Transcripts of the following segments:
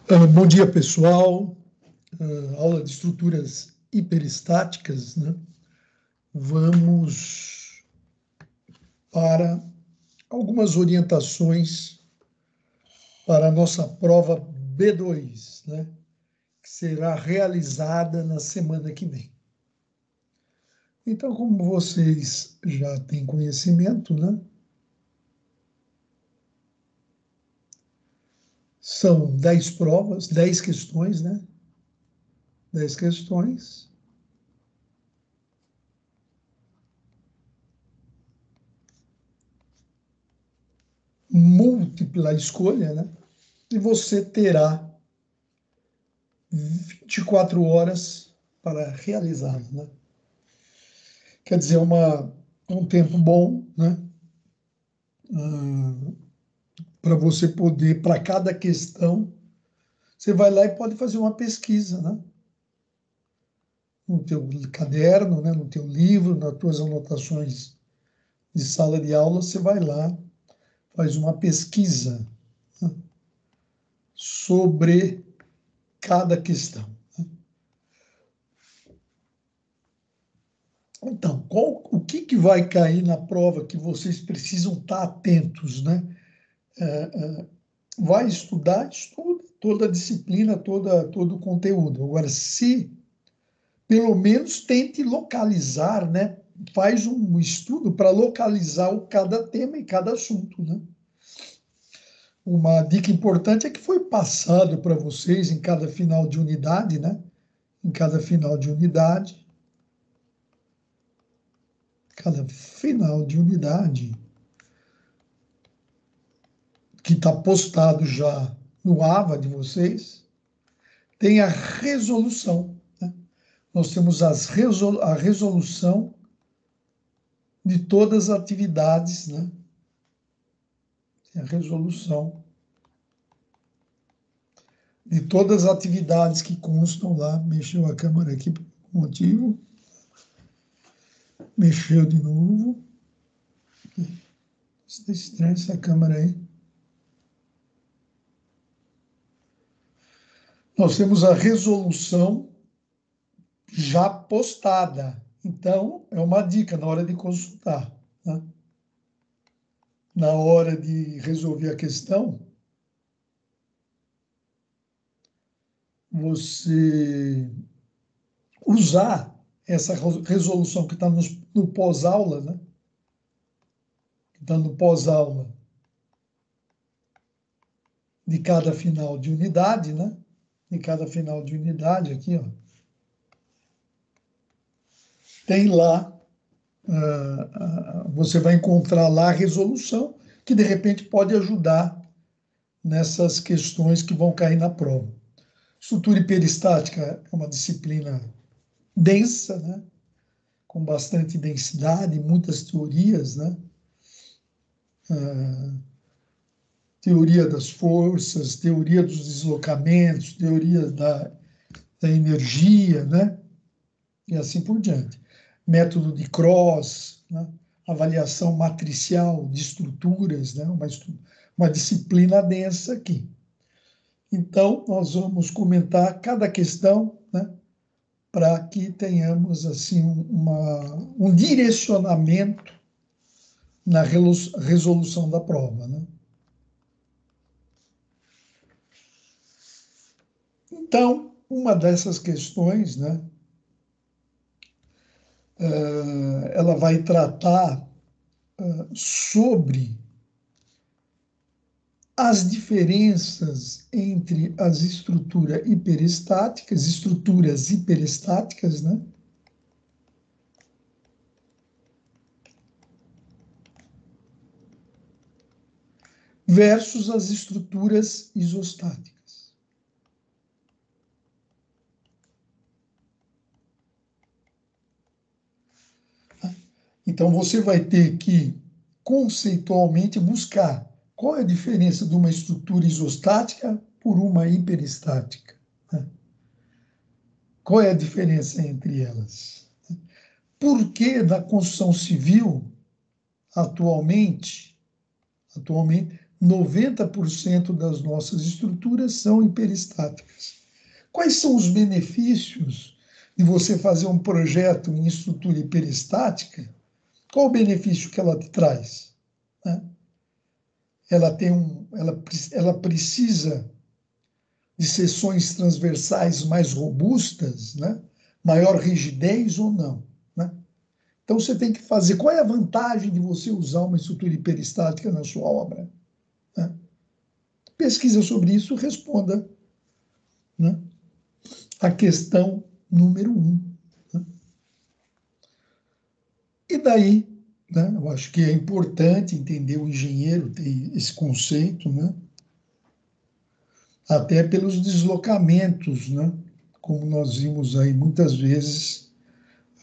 Bom dia, pessoal. Aula de estruturas hiperestáticas, né? Vamos para algumas orientações para a nossa prova B2, né? Que será realizada na semana que vem. Então, como vocês já têm conhecimento, né? São 10 provas, 10 questões, né? 10 questões. Múltipla escolha, né? E você terá 24 horas para realizá-lo, né? Quer dizer, um tempo bom, né? Para você poder, para cada questão, você vai lá e pode fazer uma pesquisa, né? No teu caderno, né? No teu livro, nas tuas anotações de sala de aula, você vai lá, faz uma pesquisa, né? Sobre cada questão. Então, o que vai cair na prova que vocês precisam estar atentos, né? Vai estudar, estuda toda a disciplina, todo o conteúdo. Agora, se pelo menos tente localizar, né? Faz um estudo para localizar cada tema e cada assunto, né? Uma dica importante é que foi passado para vocês em cada final de unidade, né? Em cada final de unidade, que está postado já no AVA de vocês, tem a resolução. Né? Nós temos a resolução de todas as atividades, né? Tem a resolução de todas as atividades que constam lá. Mexeu a câmera aqui por algum motivo. Mexeu de novo. Está estranho essa câmera aí. Nós temos a resolução já postada. Então, é uma dica na hora de consultar. Né? Na hora de resolver a questão, você usar essa resolução que está no pós-aula, né? Que está no pós-aula de cada final de unidade, né? De cada final de unidade aqui, ó. Tem lá, você vai encontrar lá a resolução, que de repente pode ajudar nessas questões que vão cair na prova. Estrutura hiperestática é uma disciplina densa, né? Com bastante densidade, muitas teorias, né? Teoria das forças, teoria dos deslocamentos, teoria da energia, né? E assim por diante. Método de Cross, né? Avaliação matricial de estruturas, né? Uma disciplina densa aqui. Então, nós vamos comentar cada questão, né? Para que tenhamos assim um direcionamento na resolução da prova, né? Então, uma dessas questões, né? Ela vai tratar sobre as diferenças entre as estruturas hiperestáticas, né? Versus as estruturas isostáticas. Então, você vai ter que, conceitualmente, buscar qual é a diferença de uma estrutura isostática por uma hiperestática. Né? Qual é a diferença entre elas? Por que na construção civil, atualmente 90% das nossas estruturas são hiperestáticas. Quais são os benefícios de você fazer um projeto em estrutura hiperestática? Qual o benefício que ela te traz? Né? Ela precisa de seções transversais mais robustas, né? Maior rigidez ou não, né? Então, você tem que fazer. Qual é a vantagem de você usar uma estrutura hiperestática na sua obra? Né? Pesquisa sobre isso, responda, né, a questão número 1. Né? E daí, né, eu acho que é importante entender o engenheiro ter esse conceito, né, até pelos deslocamentos, né, como nós vimos aí muitas vezes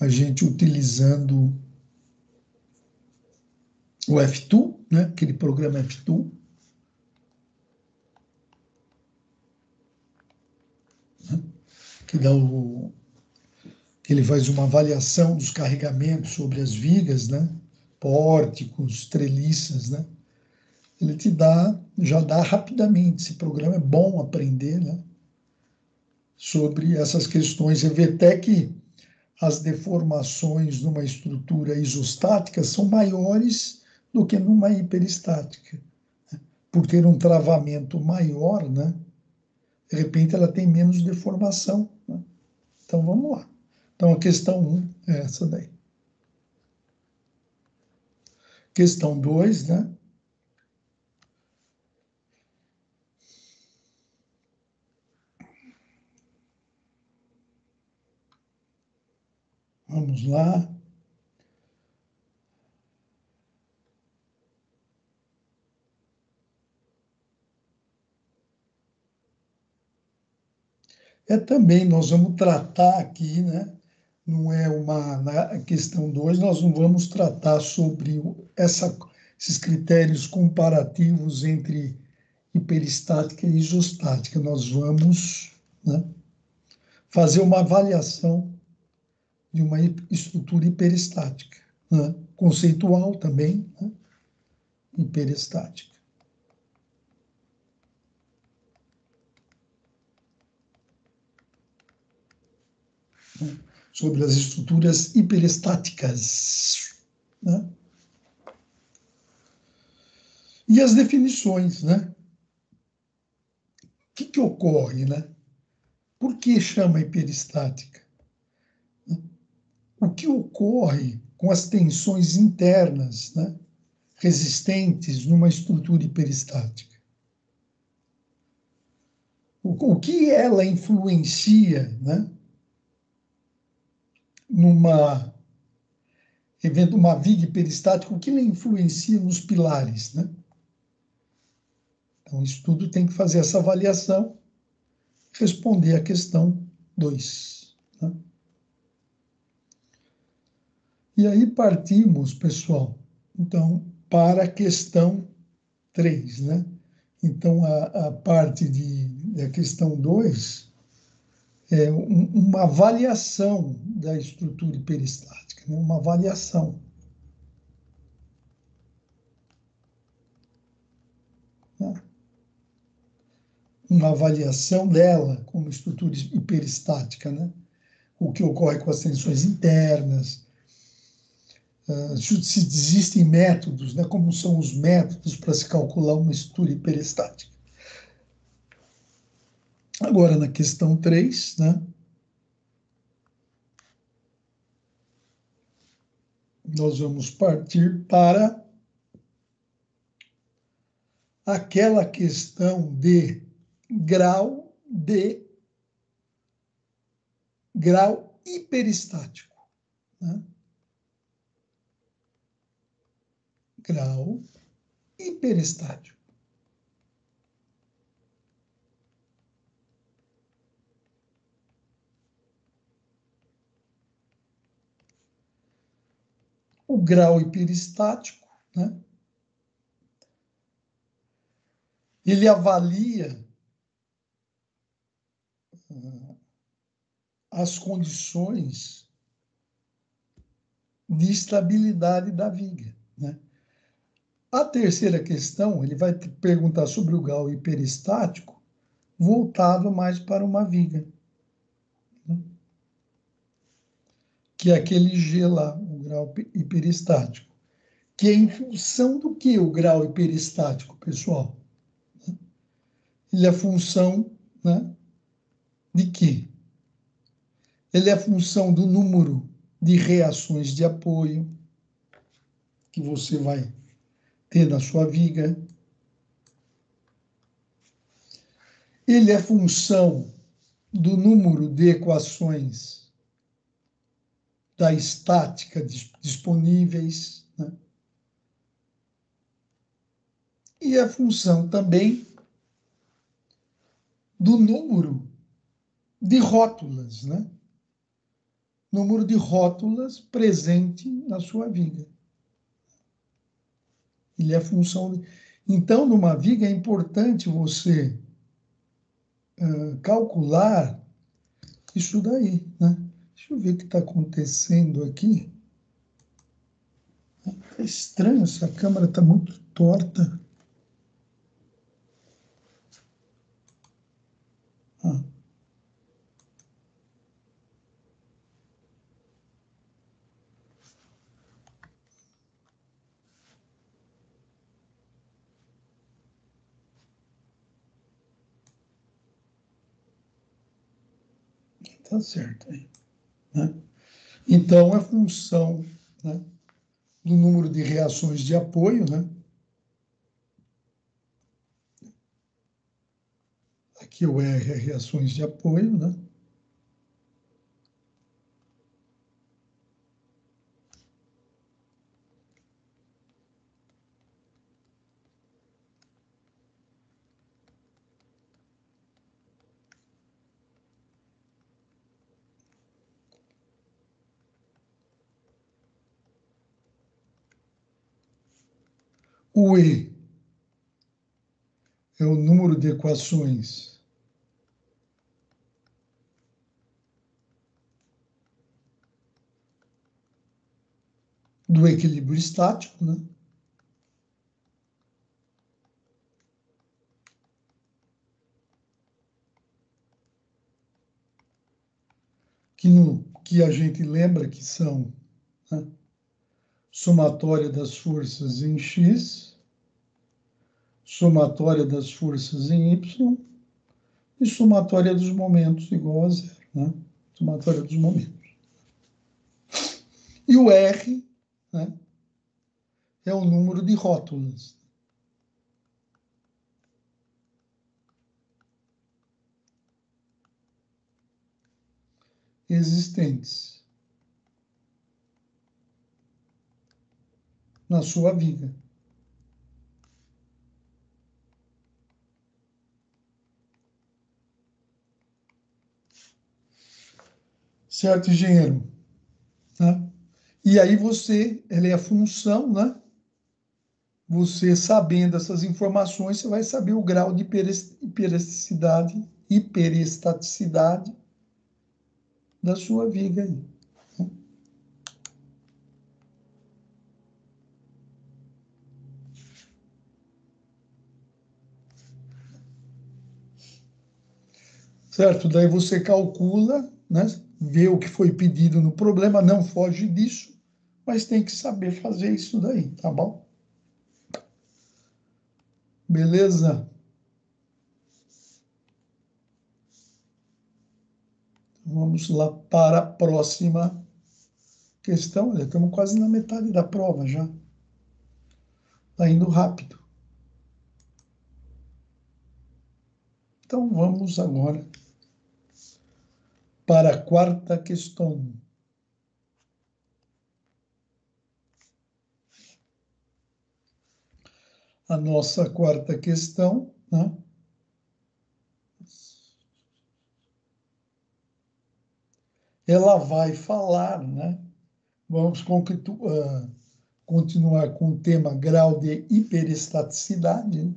a gente utilizando o F2, né, aquele programa F2, né, que dá que ele faz uma avaliação dos carregamentos sobre as vigas, né, pórticos, treliças, né. Ele te dá, já dá rapidamente. Esse programa é bom aprender, né, sobre essas questões. Você vê até que as deformações numa estrutura isostática são maiores do que numa hiperestática. Por ter um travamento maior, né, de repente ela tem menos deformação. Né? Então vamos lá. Então a questão 1 é essa daí. Questão 2, né? Vamos lá. Também nós vamos tratar aqui, né? Não é uma na questão 2, nós não vamos tratar sobre esses critérios comparativos entre hiperestática e isostática. Nós vamos, né, fazer uma avaliação de uma estrutura hiperestática, né, conceitual também, né, hiperestática. Né, sobre as estruturas hiperestáticas. Né? E as definições, né? O que ocorre, né? Por que chama hiperestática? O que ocorre com as tensões internas, né, resistentes numa estrutura hiperestática? O que ela influencia, né, numa evento, uma viga hiperestática, o que ela influencia nos pilares, né? Então, isso tudo tem que fazer essa avaliação, responder à questão 2. Né? E aí partimos, pessoal, então, para a questão 3, né? Então, a parte da questão 2 é uma avaliação da estrutura hiperestática, né? Uma avaliação. Né? Uma avaliação dela como estrutura hiperestática, né? O que ocorre com as tensões internas, se existem métodos, né? Como são os métodos para se calcular uma estrutura hiperestática. Agora, na questão 3, né? Nós vamos partir para aquela questão de grau hiperestático. Né? Grau hiperestático. O grau hiperestático, né, ele avalia as condições de estabilidade da viga. Né? A terceira questão, ele vai te perguntar sobre o grau hiperestático voltado mais para uma viga, né? Que é aquele G lá, o grau hiperestático. Que é em função do que o grau hiperestático, pessoal? Ele é função, né, de quê? Ele é função do número de reações de apoio que você vai ter na sua viga. Ele é função do número de equações da estática disponíveis, né? E é função também do número de rótulas, né? Número de rótulas presente na sua viga. Ele é função de... Então, numa viga é importante você calcular isso daí, né? Deixa eu ver o que está acontecendo aqui. É estranho, essa câmera está muito torta. Ah, tá certo aí, né? Então, é função, né, do número de reações de apoio, né? Aqui o R é reações de apoio, né? O E é o número de equações do equilíbrio estático, né? Que a gente lembra que são, né, somatória das forças em X, somatória das forças em Y e somatória dos momentos igual a zero, né? Somatória dos momentos. E o R, né, é o número de rótulas existentes na sua viga. Certo, engenheiro? Né? E aí ele é a função, né? Você sabendo essas informações, você vai saber o grau de hiperestaticidade da sua viga aí. Certo? Daí você calcula, né? Vê o que foi pedido no problema, não foge disso, mas tem que saber fazer isso daí, tá bom? Beleza? Vamos lá para a próxima questão. Olha, estamos quase na metade da prova já. Está indo rápido. Então vamos agora para a quarta questão. A nossa quarta questão, né? Ela vai falar, né? Vamos continuar com o tema grau de hiperestaticidade, né?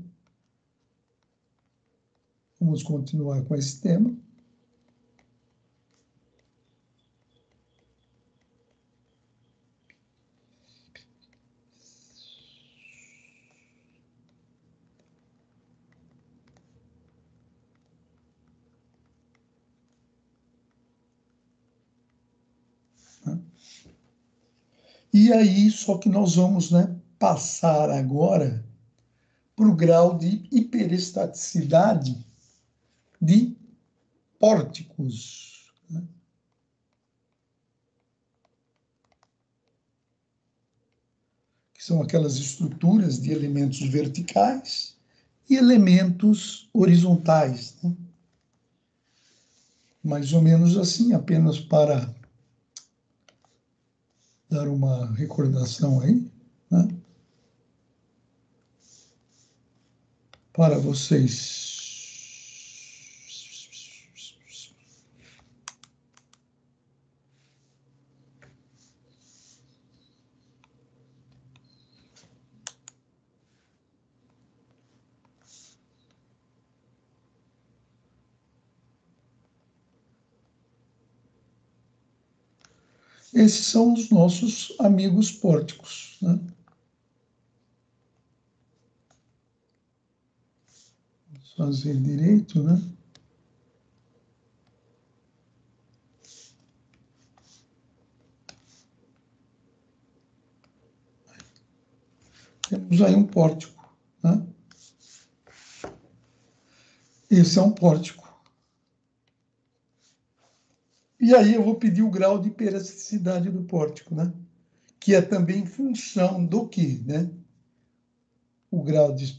Vamos continuar com esse tema. E aí, só que nós vamos, né, passar agora para o grau de hiperestaticidade de pórticos, né? Que são aquelas estruturas de elementos verticais e elementos horizontais, né? Mais ou menos assim, apenas para dar uma recordação aí, né? Para vocês. Esses são os nossos amigos pórticos, né? Vamos fazer direito, né? Temos aí um pórtico, né? Esse é um pórtico. E aí eu vou pedir o grau de hiperelasticidade do pórtico, né? Que é também função do quê, né? O grau de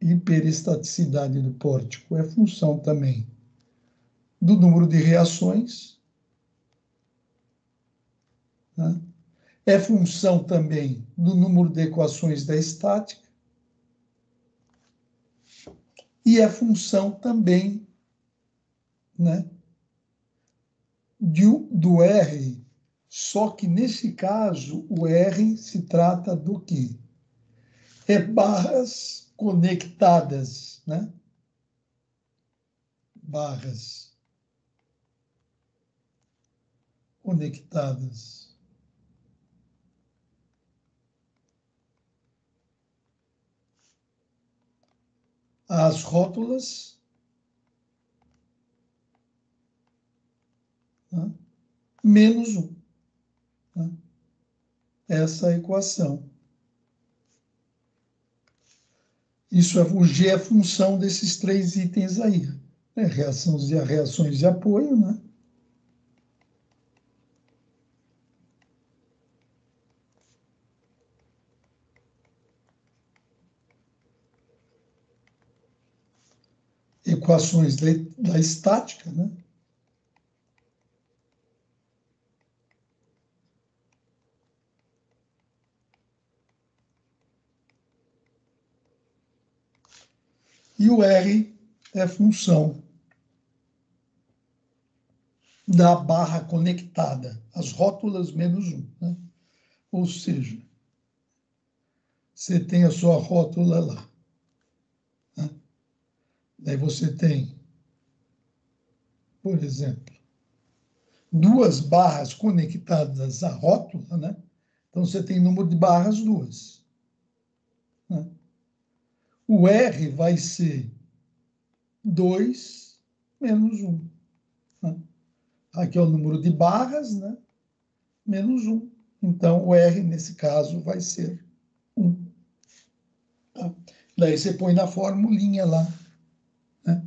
hiperestaticidade do pórtico é função também do número de reações, né? É função também do número de equações da estática e é função também, né, do R, só que nesse caso o R se trata do quê? É barras conectadas, né? Barras conectadas. Às rótulas, né? Menos 1. Né? Essa é a equação. Isso é, o G é função desses três itens aí. Né? Reações de apoio, né? Equações da estática, né? E o R é função da barra conectada, as rótulas menos 1. Né? Ou seja, você tem a sua rótula lá. Né? Daí você tem, por exemplo, duas barras conectadas à rótula, né? Então você tem número de barras duas. Né? O R vai ser 2 menos 1. Né? Aqui é o número de barras, né? Menos 1. Então, o R, nesse caso, vai ser 1. Tá? Daí você põe na formulinha lá, né?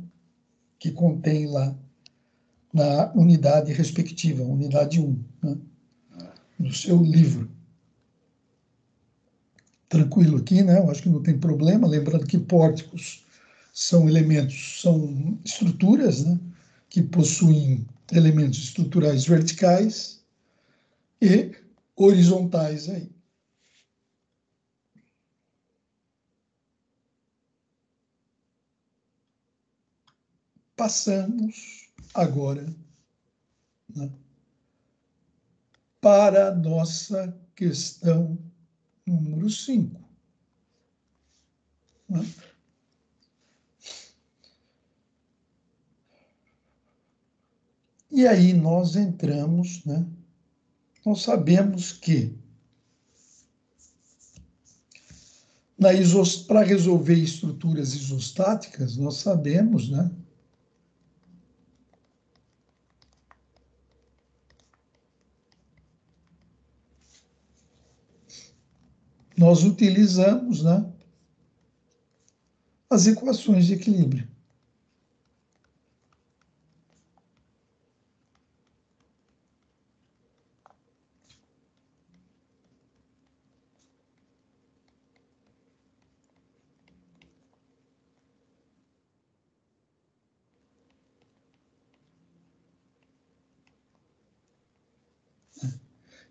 Que contém lá na unidade respectiva, unidade 1, né? No seu livro. Tranquilo aqui, né? Eu acho que não tem problema. Lembrando que pórticos são elementos, são estruturas, né? Que possuem elementos estruturais verticais e horizontais aí. Passamos agora, né, para a nossa questão número 5. Né? E aí nós entramos, né? Nós sabemos que para resolver estruturas isostáticas, nós sabemos, né? nós utilizamos, né, as equações de equilíbrio.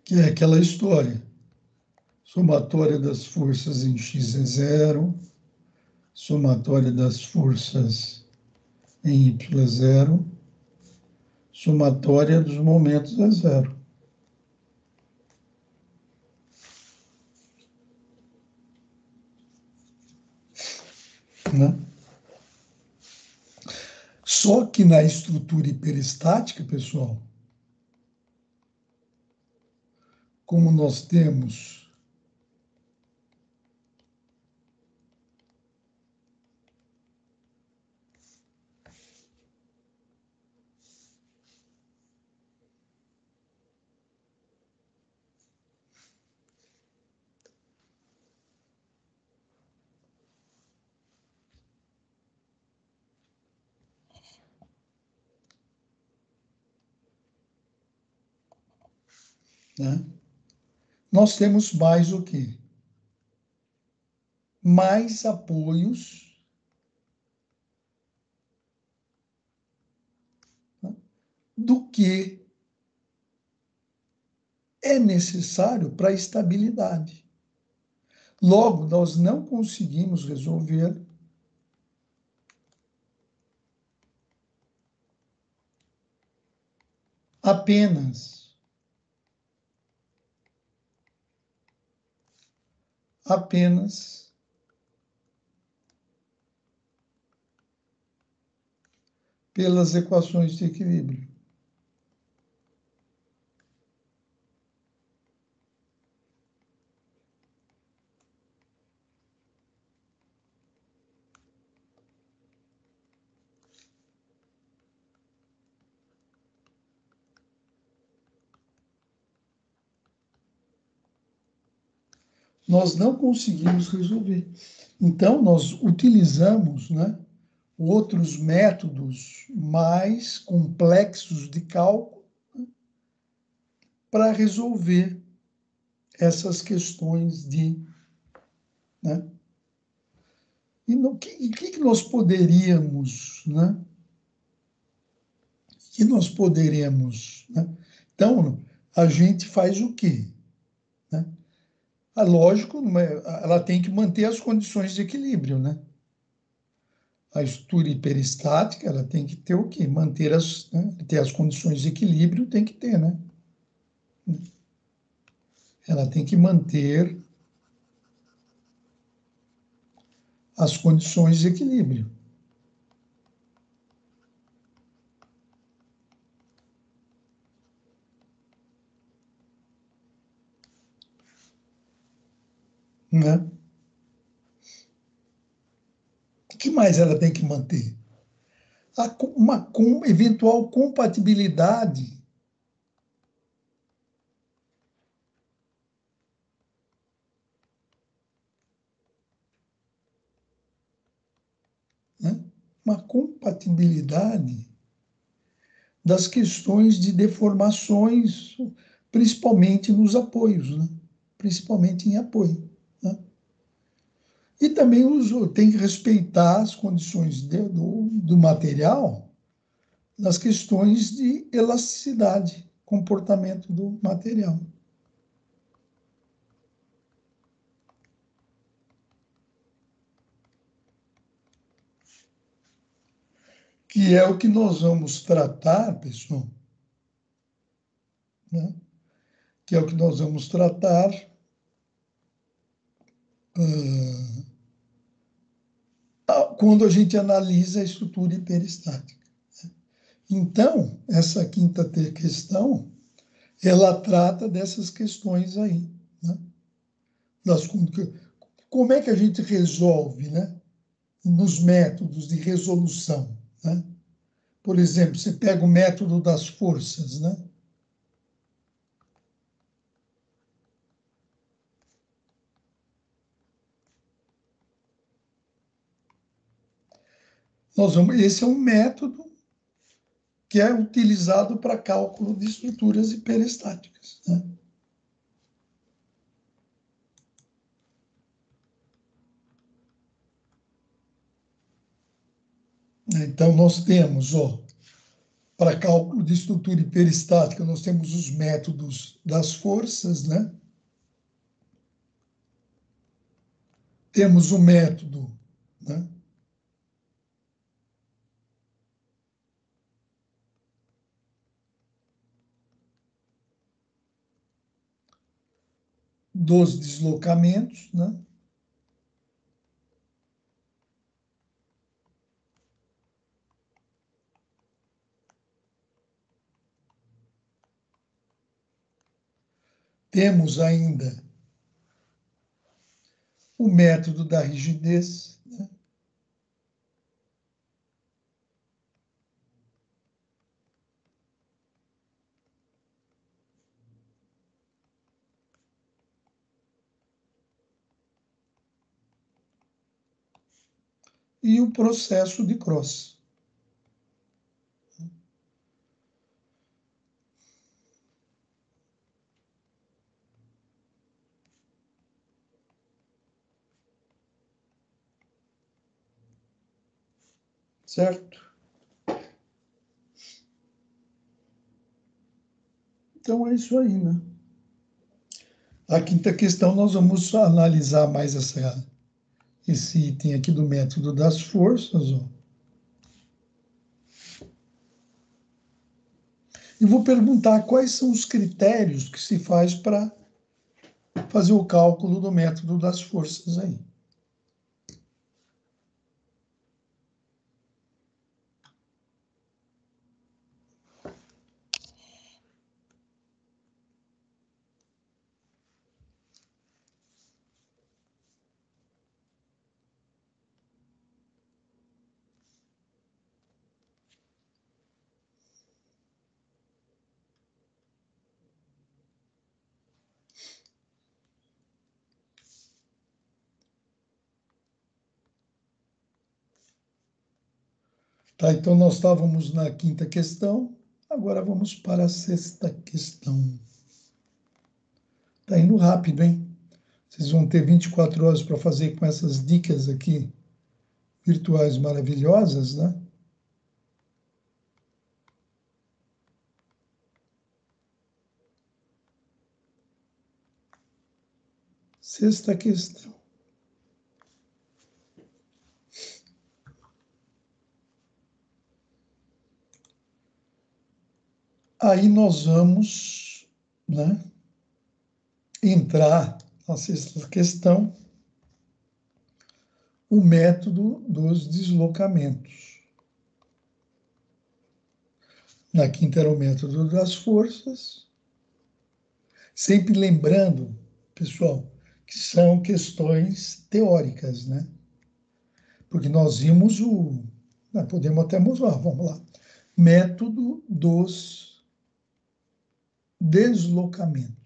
Que é aquela história. Somatória das forças em x é zero, somatória das forças em y é zero, somatória dos momentos é zero. Né? Só que na estrutura hiperestática, pessoal, como nós temos né? Nós temos mais o quê? Mais apoios, né, do que é necessário para a estabilidade. Logo, nós não conseguimos resolver apenas pelas equações de equilíbrio. Nós não conseguimos resolver. Então, nós utilizamos, né, outros métodos mais complexos de cálculo para resolver essas questões de... Né? E o que nós poderíamos, né? Que nós poderemos, né? Então, a gente faz o quê? Né? Lógico, ela tem que manter as condições de equilíbrio, né? A estrutura hiperestática, ela tem que ter o quê? Manter né? Ter as condições de equilíbrio, tem que ter, né? Ela tem que manter as condições de equilíbrio. Né? O que mais ela tem que manter? Uma eventual compatibilidade, né? Uma compatibilidade das questões de deformações, principalmente nos apoios, né? Principalmente em apoio. Né? E também tem que respeitar as condições do material nas questões de elasticidade, comportamento do material. Que é o que nós vamos tratar, pessoal, né? Que é o que nós vamos tratar quando a gente analisa a estrutura hiperestática. Então, essa quinta questão, ela trata dessas questões aí, né? Como é que a gente resolve, né? Nos métodos de resolução, né? Por exemplo, você pega o método das forças, né? Esse é um método que é utilizado para cálculo de estruturas hiperestáticas, né? Então, nós temos, ó, para cálculo de estrutura hiperestática, nós temos os métodos das forças, né? Temos o método, né, dos deslocamentos, né? Temos ainda o método da rigidez, né? E o processo de Cross. Certo? Então é isso aí, né? A quinta questão, nós vamos analisar mais esse item aqui do método das forças, ó. E vou perguntar quais são os critérios que se faz para fazer o cálculo do método das forças aí. Tá, então nós estávamos na quinta questão, agora vamos para a sexta questão. Tá indo rápido, hein? Vocês vão ter 24 horas para fazer com essas dicas aqui virtuais maravilhosas, né? Sexta questão. Aí nós vamos, né, entrar na sexta questão, o método dos deslocamentos. Na quinta era o método das forças. Sempre lembrando, pessoal, que são questões teóricas, né? Porque nós vimos podemos até mostrar, vamos lá. Método dos deslocamentos.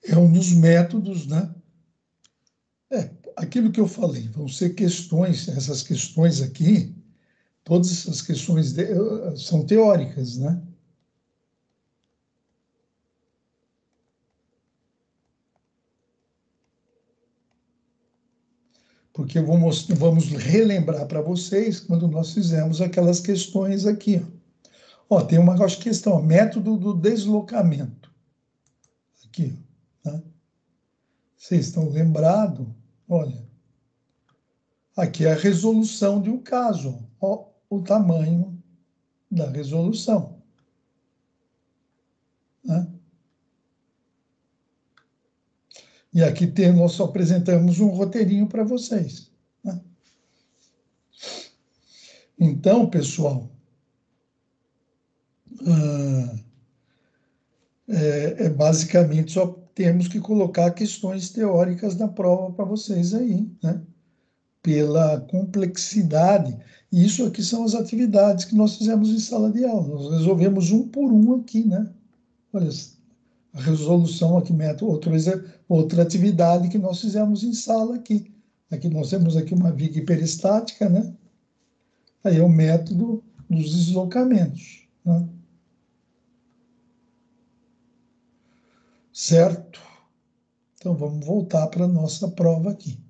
É um dos métodos, né? Aquilo que eu falei, vão ser questões, essas questões aqui, todas essas questões são teóricas, né? Porque vamos relembrar para vocês quando nós fizemos aquelas questões aqui. Ó, tem uma acho, questão, método do deslocamento. Aqui, né? Vocês estão lembrados? Olha, aqui é a resolução de um caso. Ó, o tamanho da resolução, né? E aqui nós só apresentamos um roteirinho para vocês, né? Então, pessoal, ah, basicamente só temos que colocar questões teóricas na prova para vocês aí, né? Pela complexidade. E isso aqui são as atividades que nós fizemos em sala de aula. Nós resolvemos um por um aqui, né? Olha, a resolução aqui, outra atividade que nós fizemos em sala aqui. Aqui nós temos aqui uma viga hiperestática, né? Aí é o método dos deslocamentos, né? Certo? Então vamos voltar para a nossa prova aqui.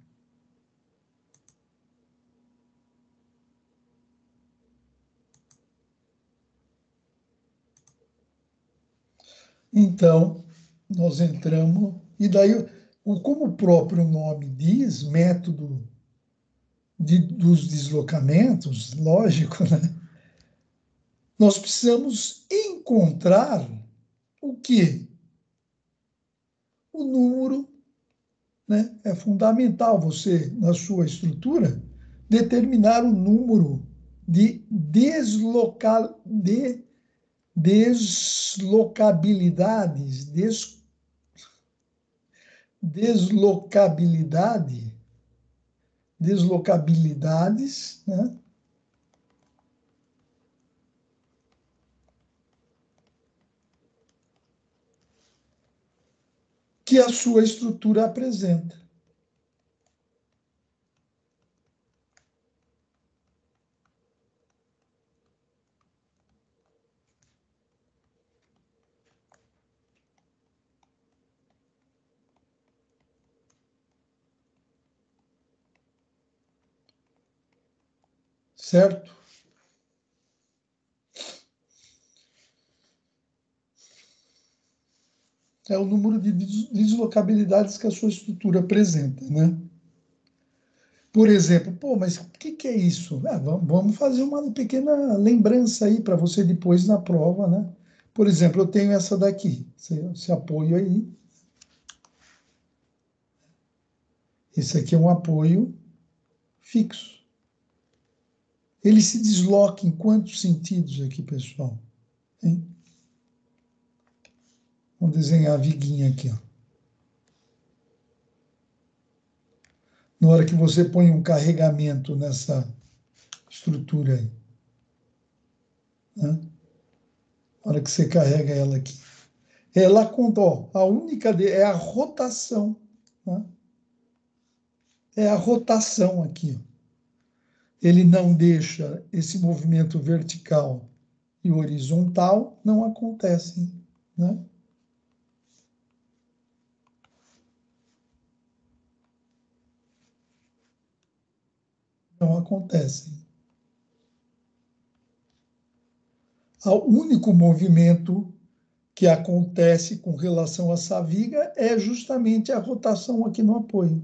Então, nós entramos, e daí, como o próprio nome diz, método dos deslocamentos, lógico, né? Nós precisamos encontrar o quê? O número, né? É fundamental você, na sua estrutura, determinar o número de deslocabilidades, deslocabilidade, deslocabilidades, né? Que a sua estrutura apresenta. Certo? É o número de deslocabilidades que a sua estrutura apresenta, né? Por exemplo, pô, mas o que é isso? Ah, vamos fazer uma pequena lembrança aí para você depois na prova, né? Por exemplo, eu tenho essa daqui, esse apoio aí. Esse aqui é um apoio fixo. Ele se desloca em quantos sentidos aqui, pessoal? Hein? Vamos desenhar a viguinha aqui, ó. Na hora que você põe um carregamento nessa estrutura aí, né? Na hora que você carrega ela aqui. Ela conta, ó, a única é a rotação, né? É a rotação aqui. Ele não deixa esse movimento vertical e horizontal, não acontecem, né? Não acontecem. O único movimento que acontece com relação a essa viga é justamente a rotação aqui no apoio,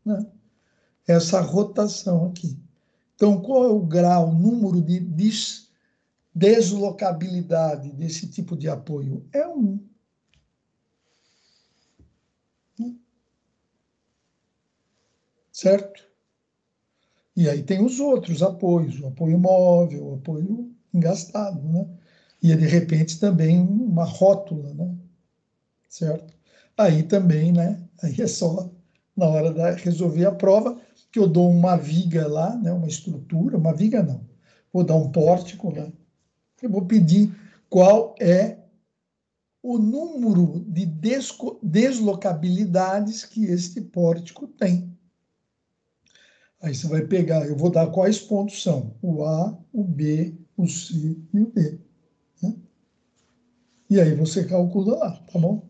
né? Essa rotação aqui. Então, qual é o grau, o número de deslocabilidade desse tipo de apoio? É 1. Né? Certo? E aí tem os outros apoios, o apoio móvel, o apoio engastado, né? E de repente também uma rótula, né? Certo? Aí também, né? Aí é só na hora de resolver a prova que eu dou uma viga lá, né? Uma estrutura, uma viga não. Vou dar um pórtico, né? Eu vou pedir qual é o número de deslocabilidades que este pórtico tem. Aí você vai pegar, eu vou dar quais pontos são: o A, o B, o C e o D. Né? E aí você calcula lá, tá bom?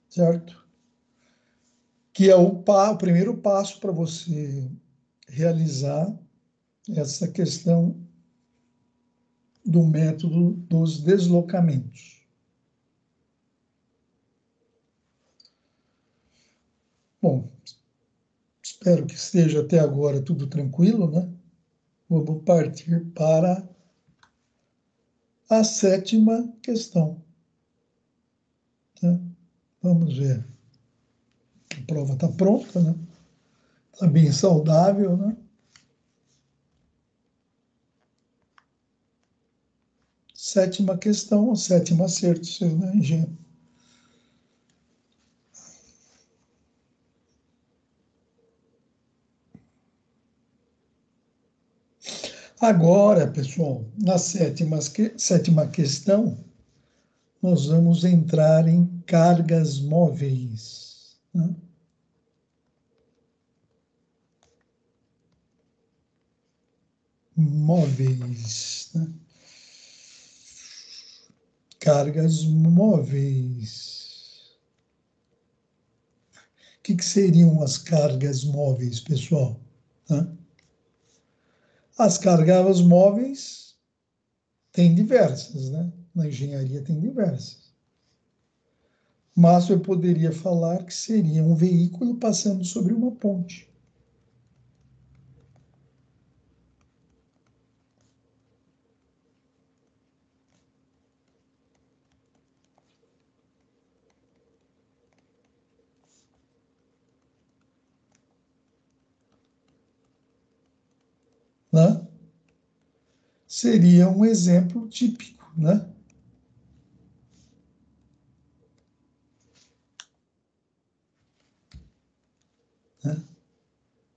Certo? Que é o primeiro passo para você realizar essa questão do método dos deslocamentos. Bom, espero que esteja até agora tudo tranquilo, né? Vamos partir para a sétima questão. Né? Vamos ver. prova está pronta, né? Está bem saudável, né? Sétima questão, sétimo acerto seu, né, engenheiro? Agora, pessoal, na sétima questão, nós vamos entrar em cargas móveis, né? Móveis, né? Cargas móveis. O que seriam as cargas móveis, pessoal? Né? As cargas móveis tem diversas, né? Na engenharia tem diversas. Mas eu poderia falar que seria um veículo passando sobre uma ponte. Né? Seria um exemplo típico, né?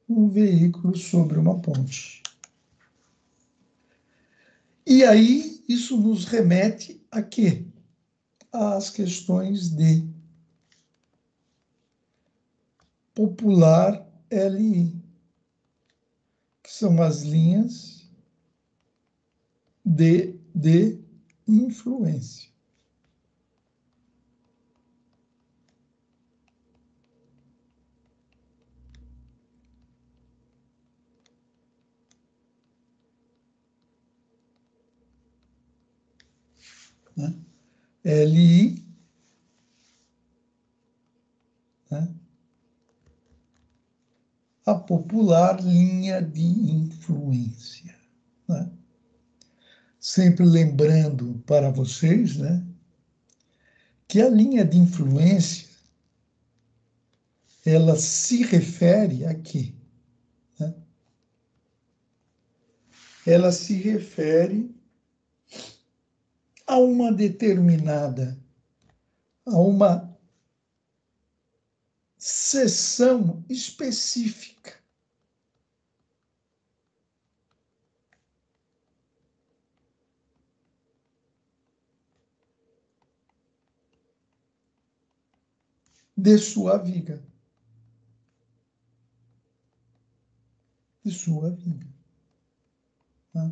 Um veículo sobre uma ponte. E aí, isso nos remete a quê? Às questões de popular LI, que são as linhas de influência. Né? LI, né? A popular linha de influência. Né? Sempre lembrando para vocês, né, que a linha de influência ela se refere a quê? Né? Ela se refere a uma determinada, a uma seção específica de sua viga. De sua viga. Né?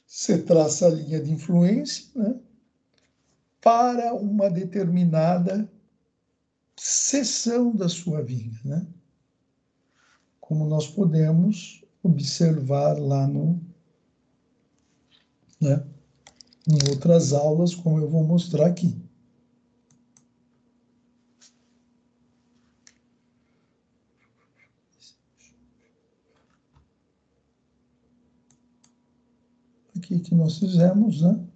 Você traça a linha de influência, né, para uma determinada seção da sua viga, né? Como nós podemos observar lá né, em outras aulas, como eu vou mostrar aqui. Aqui que nós fizemos, né?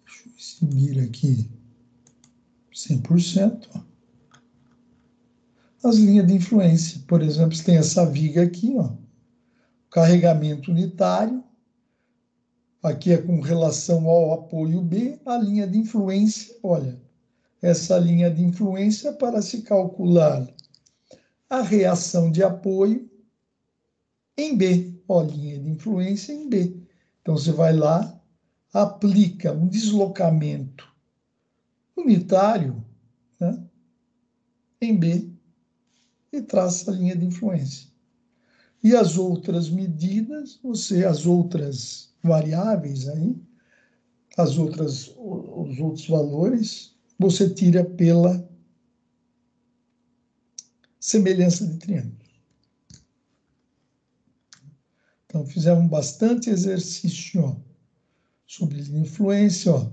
Deixa eu seguir aqui 100%. Ó. As linhas de influência, por exemplo, você tem essa viga aqui, ó, carregamento unitário, aqui é com relação ao apoio B, a linha de influência, olha, essa linha de influência para se calcular a reação de apoio em B, ó, linha de influência em B. Então, você vai lá, aplica um deslocamento unitário, né, em B e traça a linha de influência. E as outras medidas, as outras variáveis aí, os outros valores, você tira pela semelhança de triângulos. Então, fizemos bastante exercício, ó, sobre influência, ó.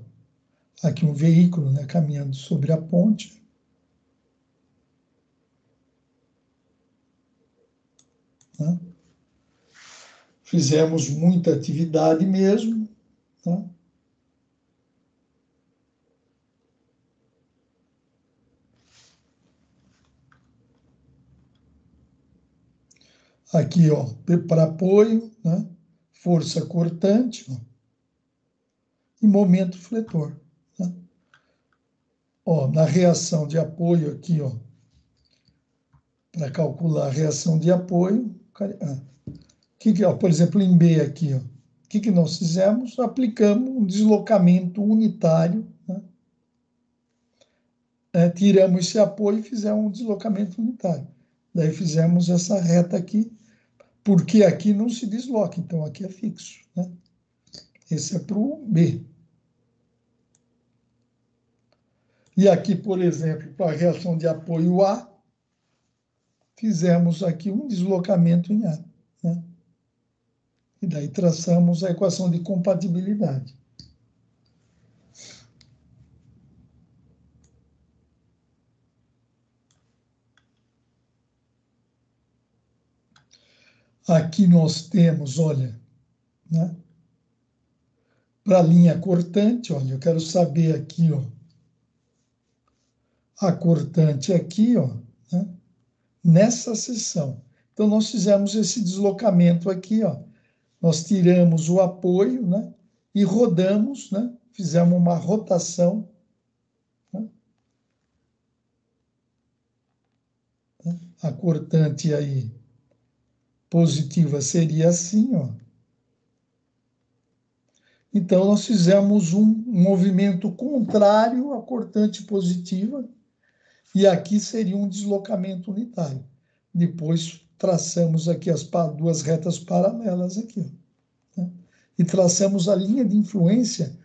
Aqui um veículo, né, caminhando sobre a ponte. Né? Fizemos muita atividade mesmo. Né? Aqui, ó, para apoio, né? Força cortante, ó, e momento fletor. Né? Ó, na reação de apoio aqui, ó, para calcular a reação de apoio, ó, por exemplo, em B aqui, ó, o que nós fizemos? Aplicamos um deslocamento unitário, né? Tiramos esse apoio e fizemos um deslocamento unitário. Daí fizemos essa reta aqui, porque aqui não se desloca, então aqui é fixo. Né? Esse é para o B. E aqui, por exemplo, para a reação de apoio A, fizemos aqui um deslocamento em A. Né? E daí traçamos a equação de compatibilidade. Aqui nós temos, olha, né? Para a linha cortante, olha, eu quero saber aqui, ó, a cortante aqui, ó, né? Nessa seção. Então, nós fizemos esse deslocamento aqui, ó. Nós tiramos o apoio, né? E rodamos, né? Fizemos uma rotação, né? A cortante aí positiva seria assim, ó. Então, nós fizemos um movimento contrário à cortante positiva, e aqui seria um deslocamento unitário. Depois, traçamos aqui as duas retas paralelas aqui, ó, né? E traçamos a linha de influência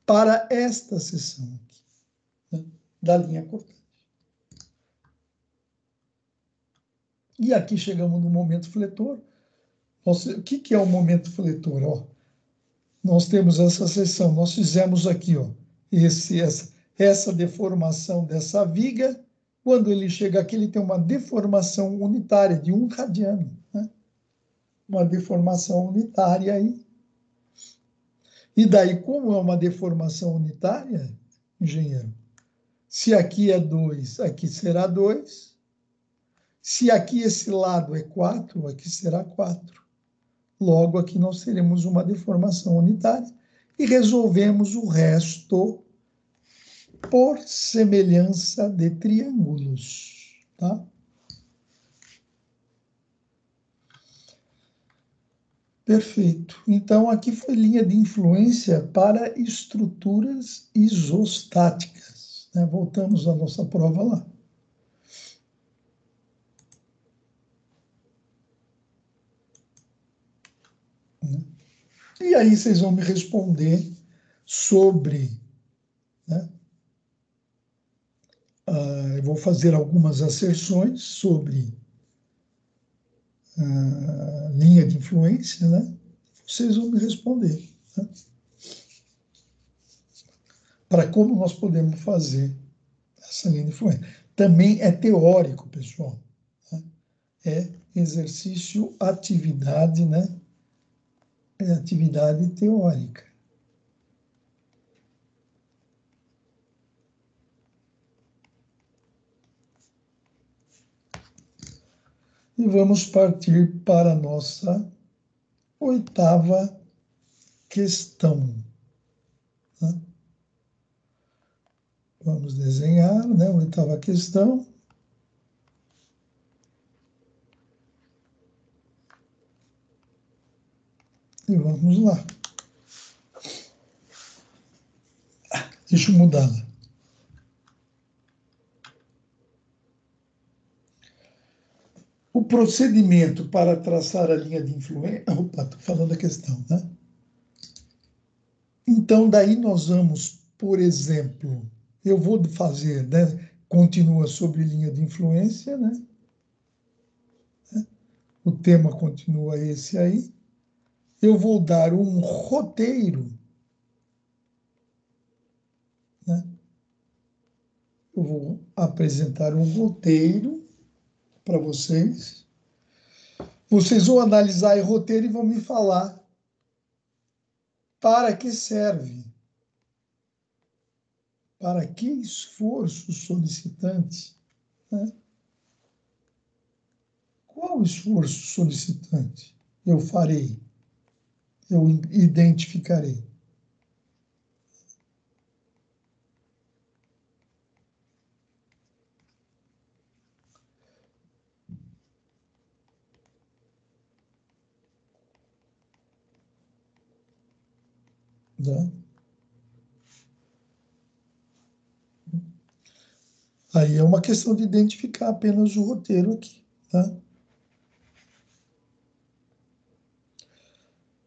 para esta seção aqui, né? Da linha cortante. E aqui chegamos no momento fletor. O que é o momento fletor? Ó, nós temos essa seção, nós fizemos aqui, ó, essa deformação dessa viga. Quando ele chega aqui, ele tem uma deformação unitária de 1 radiano, né? Uma deformação unitária aí. E daí, como é uma deformação unitária, engenheiro, se aqui é 2, aqui será 2. Se aqui esse lado é 4, aqui será 4. Logo, aqui nós teremos uma deformação unitária e resolvemos o resto por semelhança de triângulos, tá? Perfeito. Então, aqui foi linha de influência para estruturas isostáticas, né? Voltamos à nossa prova lá. E aí vocês vão me responder sobre, né? Eu vou fazer algumas asserções sobre linha de influência, né? Vocês vão me responder, né? Para como nós podemos fazer essa linha de influência. Também é teórico, pessoal, né? É exercício, atividade, né? É atividade teórica. E vamos partir para a nossa 8ª questão, né? Vamos desenhar, né? 8ª questão. E vamos lá. Deixa eu mudá-la. O procedimento para traçar a linha de influência... Opa, estou falando a questão, né? Então, daí nós vamos, por exemplo, eu vou fazer, né? Continua sobre linha de influência, né? O tema continua esse aí. Eu vou dar um roteiro, né? Eu vou apresentar um roteiro para vocês. Vocês vão analisar o roteiro e vão me falar para que serve, para que esforço solicitante, né? Qual esforço solicitante eu farei? Eu identificarei. Né? Aí é uma questão de identificar apenas o roteiro aqui. Né?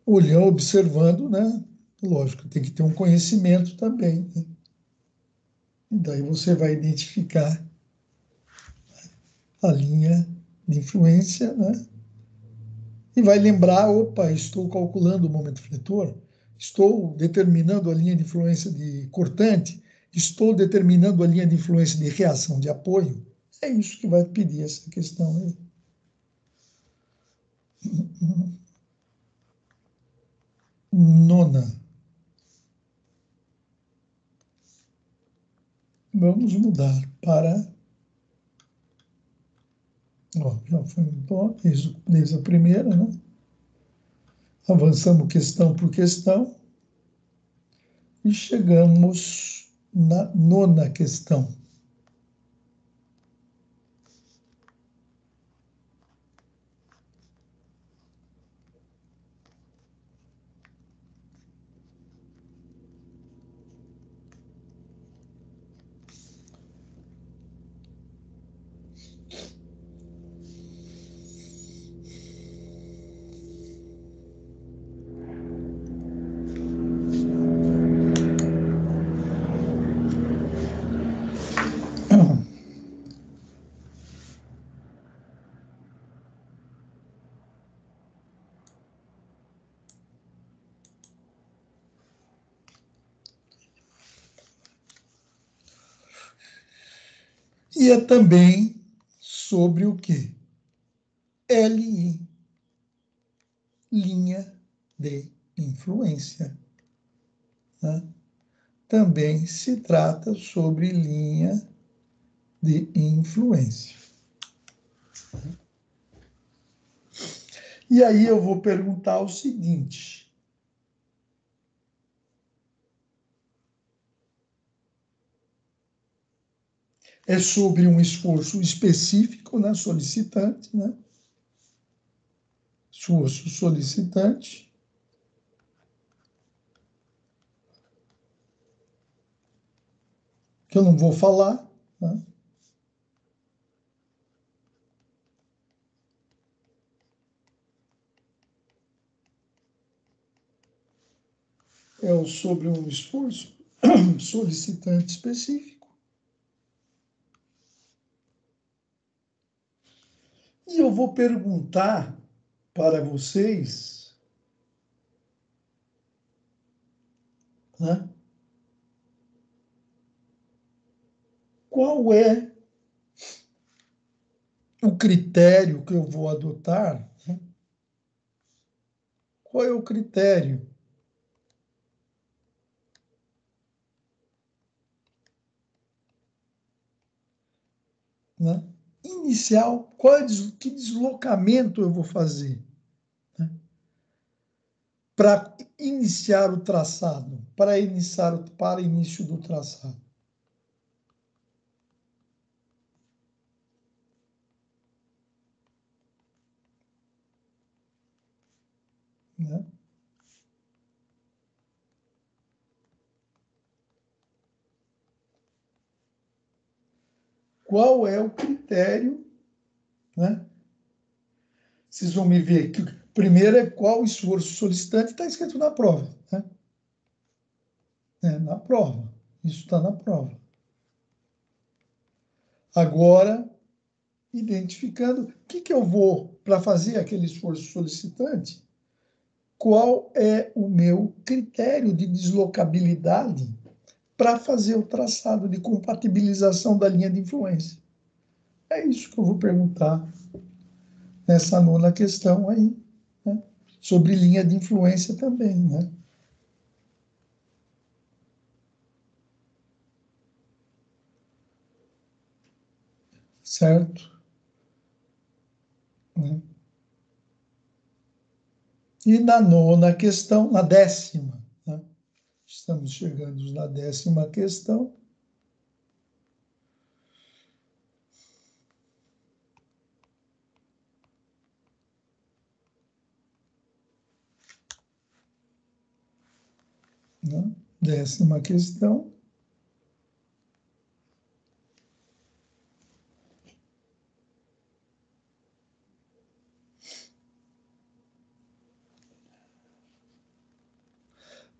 Olhando, observando, né? Lógico, tem que ter um conhecimento também. Né? E daí você vai identificar a linha de influência, né? E vai lembrar, opa, estou calculando o momento fletor, estou determinando a linha de influência de cortante, estou determinando a linha de influência de reação de apoio. É isso que vai pedir essa questão aí. Nona. Vamos mudar para. Ó, já foi bom, desde a primeira, né? Avançamos questão por questão e chegamos na nona questão. E é também sobre o quê? LI, linha de influência. Né? Também se trata sobre linha de influência. E aí eu vou perguntar o seguinte: é sobre um esforço específico, né, solicitante, né? Esforço solicitante. Que eu não vou falar, né? É sobre um esforço solicitante específico. E eu vou perguntar para vocês, né, qual é o critério que eu vou adotar, né? Qual é o critério, né, inicial? Que deslocamento eu vou fazer, né, para iniciar o traçado, para início do traçado? Né? Qual é o critério, né? Vocês vão me ver que primeiro é qual o esforço solicitante, está escrito na prova, né? É, na prova. Isso está na prova. Agora, identificando o que eu vou, para fazer aquele esforço solicitante, qual é o meu critério de deslocabilidade para fazer o traçado de compatibilização da linha de influência. É isso que eu vou perguntar nessa nona questão aí, né? Sobre linha de influência também, né? Certo? né? E na nona questão, na décima, né? Estamos chegando na décima questão. Né? Décima questão.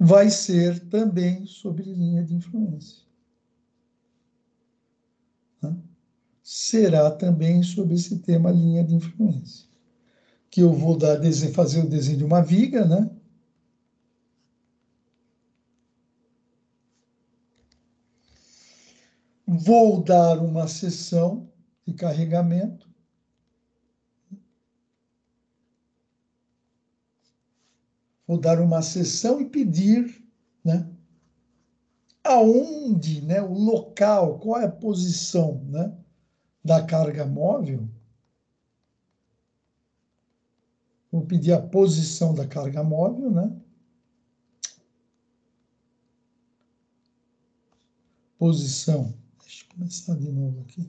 Vai ser também sobre linha de influência. Né? Será também sobre esse tema linha de influência. Que eu vou fazer o desenho de uma viga, né? Vou dar uma seção de carregamento. Vou dar uma seção e pedir, né? Aonde, né? O local, qual é a posição, né? Da carga móvel. Vou pedir a posição da carga móvel, né? Posição. Deixa eu começar de novo aqui.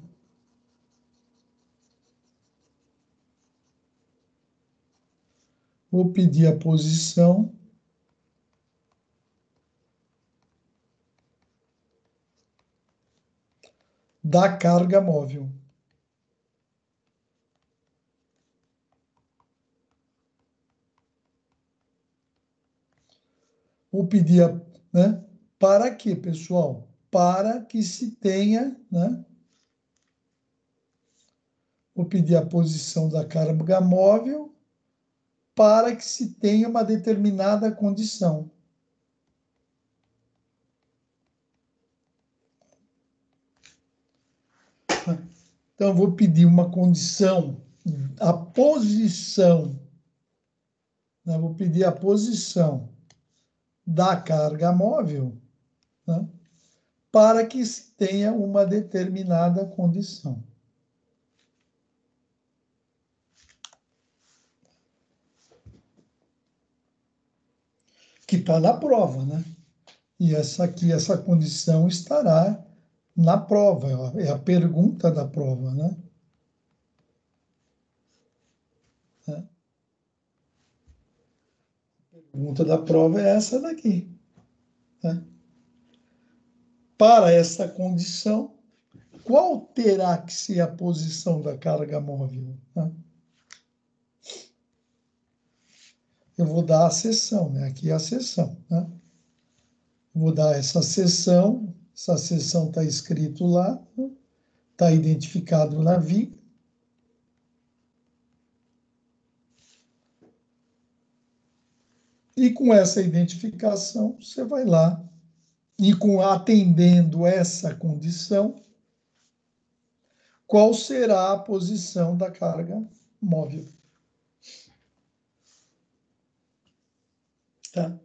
Vou pedir a posição da carga móvel. Vou pedir, né? Para quê, pessoal? Para que se tenha, né? Vou pedir a posição da carga móvel para que se tenha uma determinada condição. Então, vou pedir uma condição, a posição, né? Vou pedir a posição da carga móvel, né? Para que se tenha uma determinada condição. Que está na prova, né? E essa aqui, essa condição estará na prova, é a pergunta da prova, né? A pergunta da prova é essa daqui, né? Para essa condição, qual terá que ser a posição da carga móvel, né? Eu vou dar a seção, né? Aqui é a seção, né? Vou dar essa seção está escrito lá, está identificado na viga. E com essa identificação, você vai lá e atendendo essa condição, qual será a posição da carga móvel? Tá?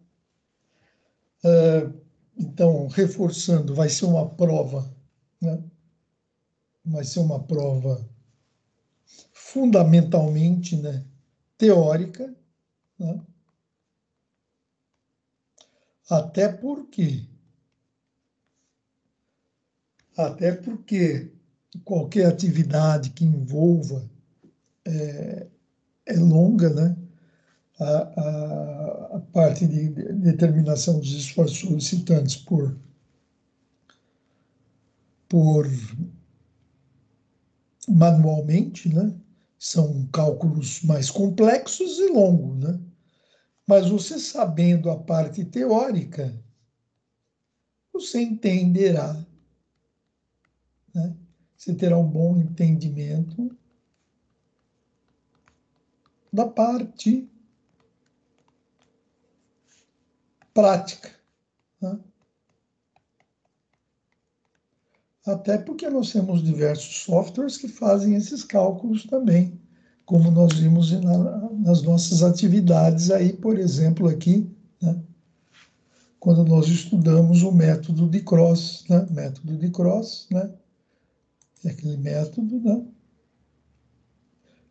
Então, reforçando, vai ser uma prova, né? Vai ser uma prova fundamentalmente, né, teórica, né? Até porque qualquer atividade que envolva é longa, né? A parte de determinação dos esforços solicitantes por manualmente, né? São cálculos mais complexos e longos, né? Mas você sabendo a parte teórica, você entenderá, né? Você terá um bom entendimento da parte prática, né? Até porque nós temos diversos softwares que fazem esses cálculos também, como nós vimos nas nossas atividades aí, por exemplo, aqui, né? Quando nós estudamos o método de Cross, né? Método de Cross, né? É aquele método, né?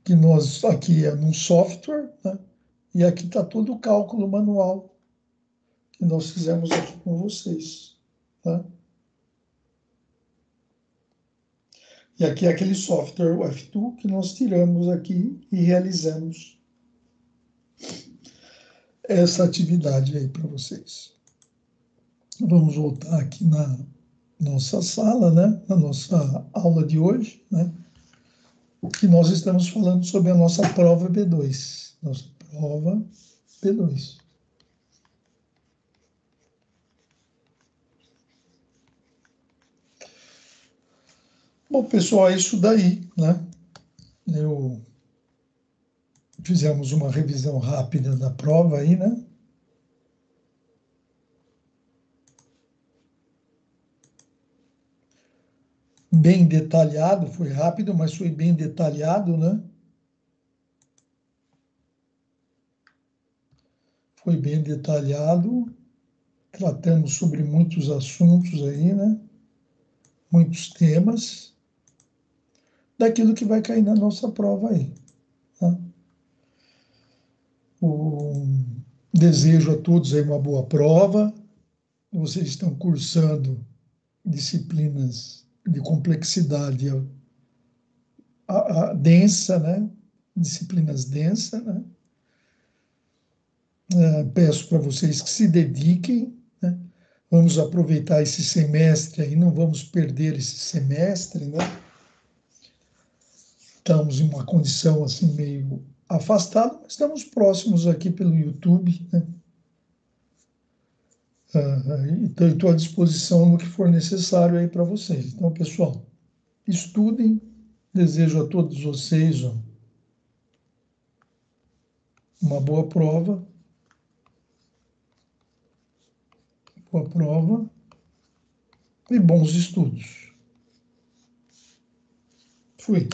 que nós aqui é num software, né? E aqui está todo o cálculo manual que nós fizemos aqui com vocês, tá? E aqui é aquele software, o F2, que nós tiramos aqui e realizamos essa atividade aí para vocês. Vamos voltar aqui na nossa sala, né? Na nossa aula de hoje, né? Que nós estamos falando sobre a nossa prova B2. Nossa prova B2. Bom, pessoal, é isso daí, né? Fizemos uma revisão rápida da prova aí, né? Bem detalhado, foi rápido, mas foi bem detalhado, né? Foi bem detalhado, tratamos sobre muitos assuntos aí, né? Muitos temas, daquilo que vai cair na nossa prova aí, tá? Desejo a todos aí uma boa prova. Vocês estão cursando disciplinas de complexidade densa, né? Disciplinas densas, né? Peço para vocês que se dediquem, né? Vamos aproveitar esse semestre aí, não vamos perder esse semestre, né? Estamos em uma condição assim meio afastada, mas estamos próximos aqui pelo YouTube, né? Então, estou à disposição no que for necessário aí para vocês. Então, pessoal, estudem. Desejo a todos vocês ó, uma boa prova e bons estudos. Fui.